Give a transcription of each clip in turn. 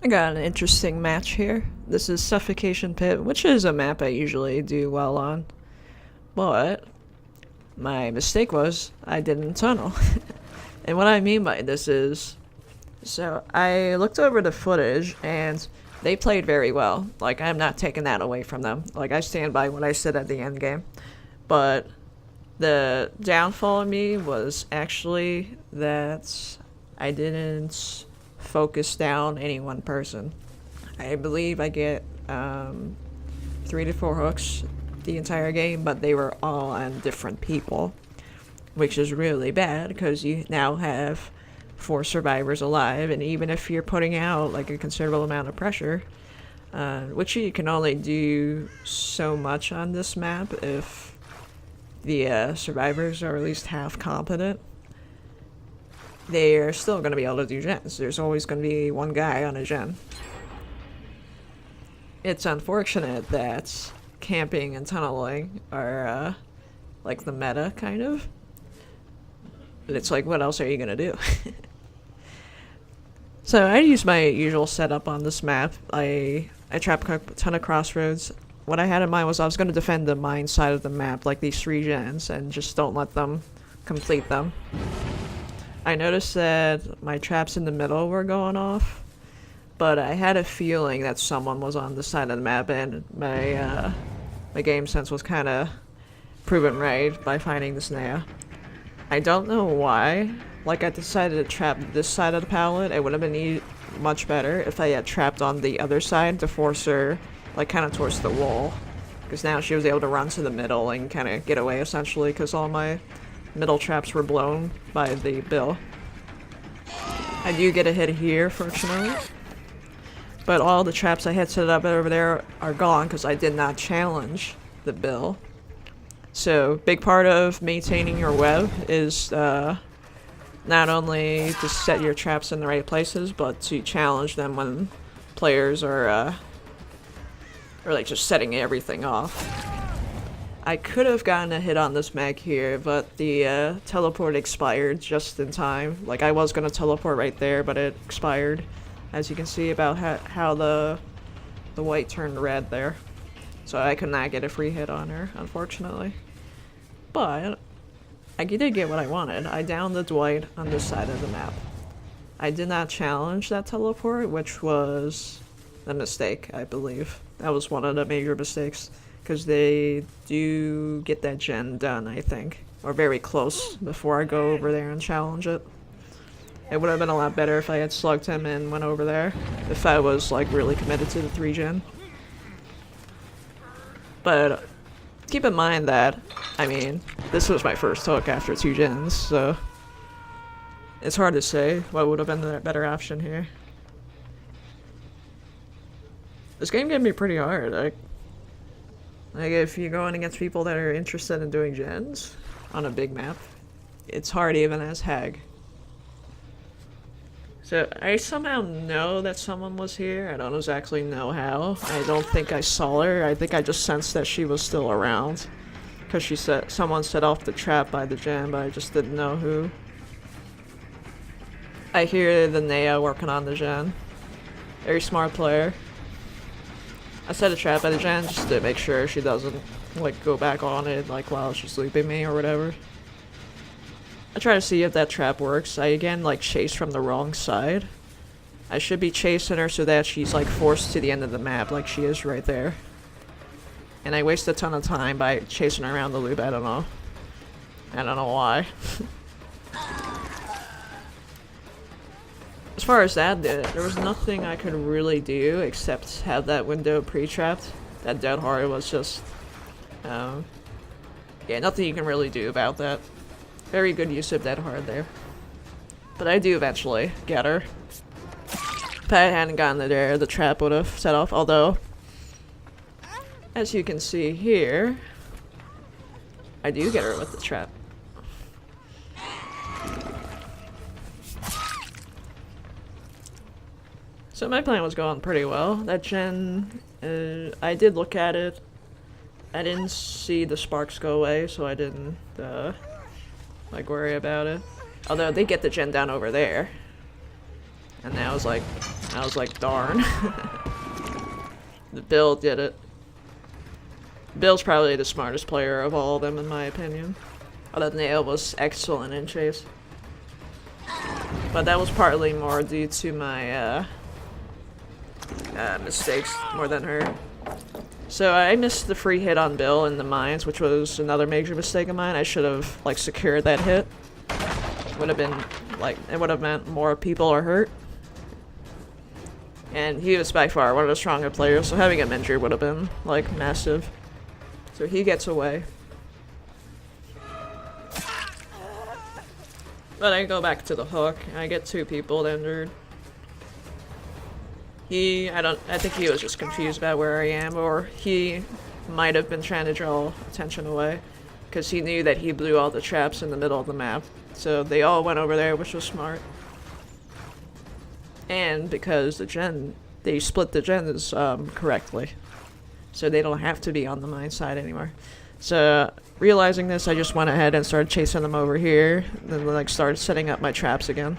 I got an interesting match here. This is Suffocation Pit, which is a map I usually do well on. But my mistake was I didn't tunnel. And what I mean by this is, so I looked over the footage and they played very well. Like, I'm not taking that away from them. Like, I stand by what I said at the end game. But the downfall of me was actually that I didn't focus down any one person. I believe I get 3 to 4 hooks the entire game, but they were all on different people, which is really bad because you now have 4 survivors alive, and even if you're putting out like a considerable amount of pressure, which you can only do so much on this map if the survivors are at least half competent, they're still going to be able to do gens. There's always going to be one guy on a gen. It's unfortunate that camping and tunneling are like the meta, kind of. But it's like, what else are you going to do? So I used my usual setup on this map. I trapped a ton of crossroads. What I had in mind was I was going to defend the mine side of the map, like these 3 gens, and just don't let them complete them. I noticed that my traps in the middle were going off, but I had a feeling that someone was on the side of the map, and my game sense was kind of proven right by finding this Naya. I don't know why. Like, I decided to trap this side of the pallet. It would have been much better if I had trapped on the other side to force her, like, kind of towards the wall. Because now she was able to run to the middle and kind of get away, essentially, because all my middle traps were blown by the bill. I do get a hit here, fortunately. But all the traps I had set up over there are gone because I did not challenge the bill. So, big part of maintaining your web is not only to set your traps in the right places, but to challenge them when players are like just setting everything off. I could have gotten a hit on this mag here, but the teleport expired just in time. Like, I was going to teleport right there, but it expired. As you can see about how the white turned red there. So I could not get a free hit on her, unfortunately. But I did get what I wanted. I downed the Dwight on this side of the map. I did not challenge that teleport, which was a mistake, I believe. That was one of the major mistakes. Because they do get that gen done, I think. Or very close before I go over there and challenge it. It would have been a lot better if I had slugged him and went over there. If I was, like, really committed to the 3 gen. But keep in mind that, I mean, this was my first hook after 2 gens, so it's hard to say what would have been the better option here. This game can be pretty hard. Like, if you're going against people that are interested in doing gens on a big map, it's hard even as Hag. So, I somehow know that someone was here. I don't exactly know how. I don't think I saw her. I think I just sensed that she was still around. Because someone set off the trap by the gen, but I just didn't know who. I hear the Naya working on the gen. Very smart player. I set a trap by the gen just to make sure she doesn't, like, go back on it, like, while she's looping me or whatever. I try to see if that trap works. I, again, like, chase from the wrong side. I should be chasing her so that she's, like, forced to the end of the map, like she is right there. And I waste a ton of time by chasing her around the loop, I don't know. I don't know why. As far as that, there was nothing I could really do except have that window pre-trapped. That dead hard was just, yeah, nothing you can really do about that. Very good use of dead hard there. But I do eventually get her. If I hadn't gotten it there, the trap would have set off, although, as you can see here, I do get her with the trap. So my plan was going pretty well. That gen, I did look at it. I didn't see the sparks go away, so I didn't, like, worry about it. Although they get the gen down over there. And now I was like, I was like, darn. The Bill did it. Bill's probably the smartest player of all of them, in my opinion. Although Nail was excellent in chase. But that was partly more due to my mistakes more than her. So I missed the free hit on Bill in the mines, which was another major mistake of mine. I should have like secured that hit. Would have been like, it would have meant more people are hurt. And he was by far one of the stronger players, so having him injured would have been like massive. So he gets away. But I go back to the hook, and I get 2 people injured. I think he was just confused about where I am, or he might have been trying to draw attention away, because he knew that he blew all the traps in the middle of the map. So they all went over there, which was smart. And because they split the gens correctly. So they don't have to be on the mine side anymore. So realizing this, I just went ahead and started chasing them over here, and then like started setting up my traps again.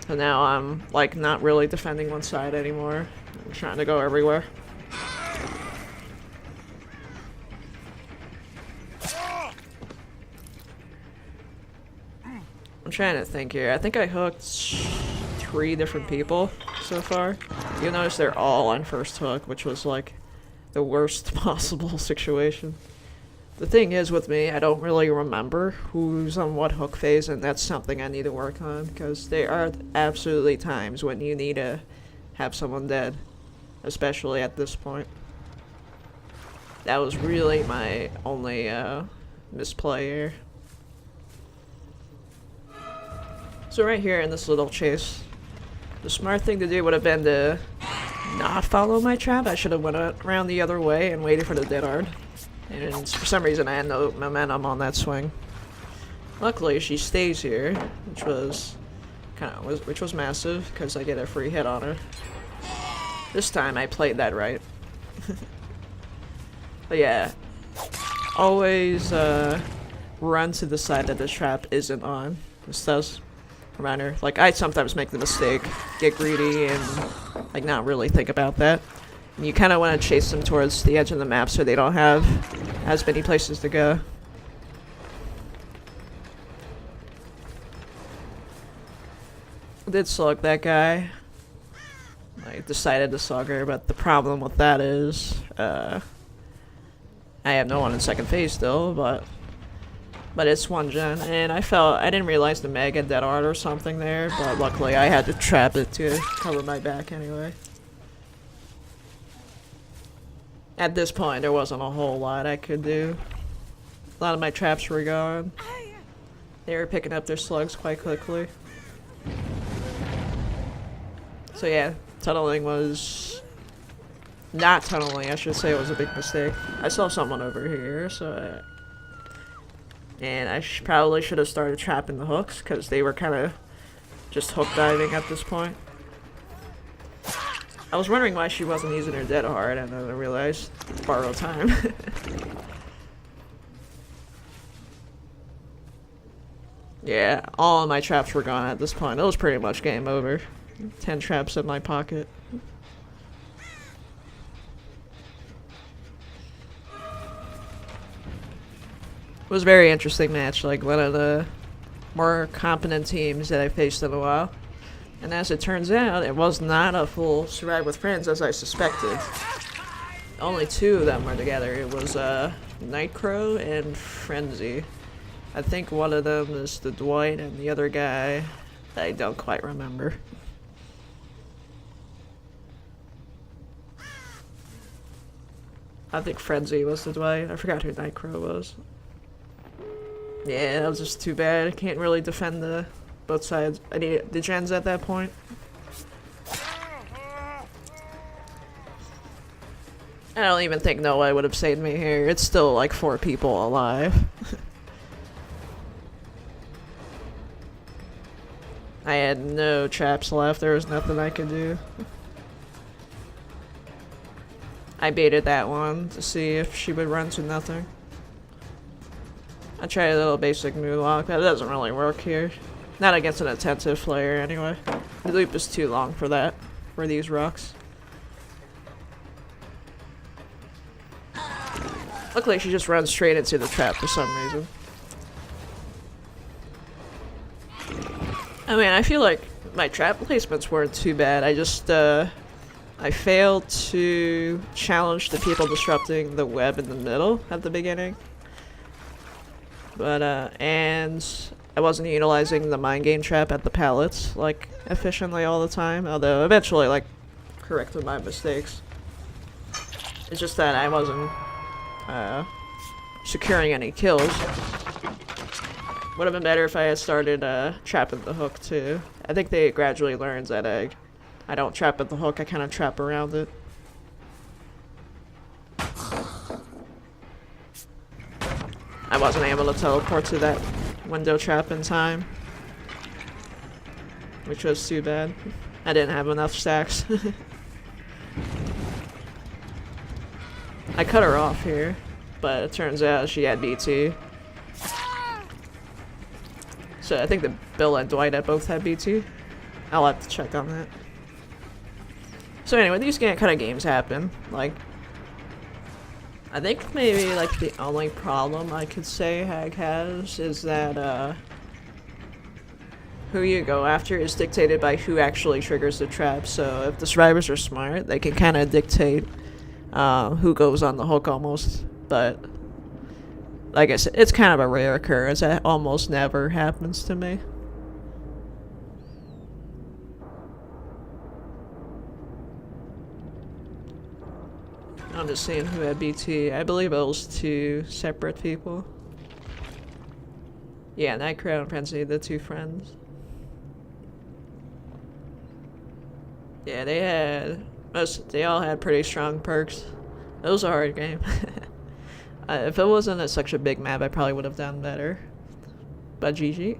So now I'm like not really defending one side anymore. I'm trying to go everywhere. I'm trying to think here. I think I hooked 3 different people so far. You'll notice they're all on first hook, which was like the worst possible situation. The thing is with me, I don't really remember who's on what hook phase, and that's something I need to work on, because there are absolutely times when you need to have someone dead, especially at this point. That was really my only misplay here. So right here in this little chase, the smart thing to do would have been to not follow my trap. I should have went around the other way and waited for the dead hard. And for some reason I had no momentum on that swing. Luckily she stays here, which was massive, because I get a free hit on her. This time I played that right. But yeah, always run to the side that the trap isn't on. This does remind her. Like, I sometimes make the mistake, get greedy, and like not really think about that. And you kind of want to chase them towards the edge of the map so they don't have as many places to go. I did slug that guy. I decided to slug her, but the problem with that is I have no one in second phase still, but it's 1 gen, and I didn't realize the Meg had dead art or something there, but luckily I had to trap it to cover my back anyway. At this point, there wasn't a whole lot I could do. A lot of my traps were gone. They were picking up their slugs quite quickly. So yeah, tunneling was... not tunneling, I should say, was a big mistake. I saw someone over here, so... and I probably should have started trapping the hooks, because they were kind of just hook diving at this point. I was wondering why she wasn't using her dead hard, and then I realized borrow time. Yeah, all of my traps were gone at this point. It was pretty much game over. 10 traps in my pocket. It was a very interesting match, like one of the more competent teams that I faced in a while. And as it turns out, it was not a full Survive with Friends as I suspected. Only 2 of them were together. It was Nightcrow and Frenzy. I think one of them is the Dwight, and the other guy, I don't quite remember. I think Frenzy was the Dwight. I forgot who Nightcrow was. Yeah, that was just too bad. I can't really defend both sides. I need the gens at that point. I don't even think Noah would have saved me here. It's still like 4 people alive. I had no traps left. There was nothing I could do. I baited that one to see if she would run to nothing. I tried a little basic moonwalk, but it doesn't really work here. Not against an attentive player, anyway. The loop is too long for that, for these rocks. Luckily, she just runs straight into the trap for some reason. I mean, I feel like my trap placements weren't too bad. I just, I failed to challenge the people disrupting the web in the middle at the beginning. But, and I wasn't utilizing the mind game trap at the pallets, like, efficiently all the time. Although, eventually, like, corrected my mistakes. It's just that I wasn't, securing any kills. Would have been better if I had started, trapping the hook, too. I think they gradually learned that I don't trap at the hook, I kind of trap around it. I wasn't able to teleport to that window trap in time, which was too bad. I didn't have enough stacks. I cut her off here, but it turns out she had BT. So I think that Bill and Dwight both had BT. I'll have to check on that. So anyway, these kind of games happen. Like, I think maybe like the only problem I could say Hag has is that who you go after is dictated by who actually triggers the trap. So if the survivors are smart, they can kind of dictate who goes on the hook almost. But like I said, it's kind of a rare occurrence. That almost never happens to me. I'm just seeing who had BT. I believe it was 2 separate people. Yeah, Nightcrow and Frenzy, the 2 friends. Yeah, they all had pretty strong perks. It was a hard game. If it wasn't such a big map, I probably would have done better. But GG.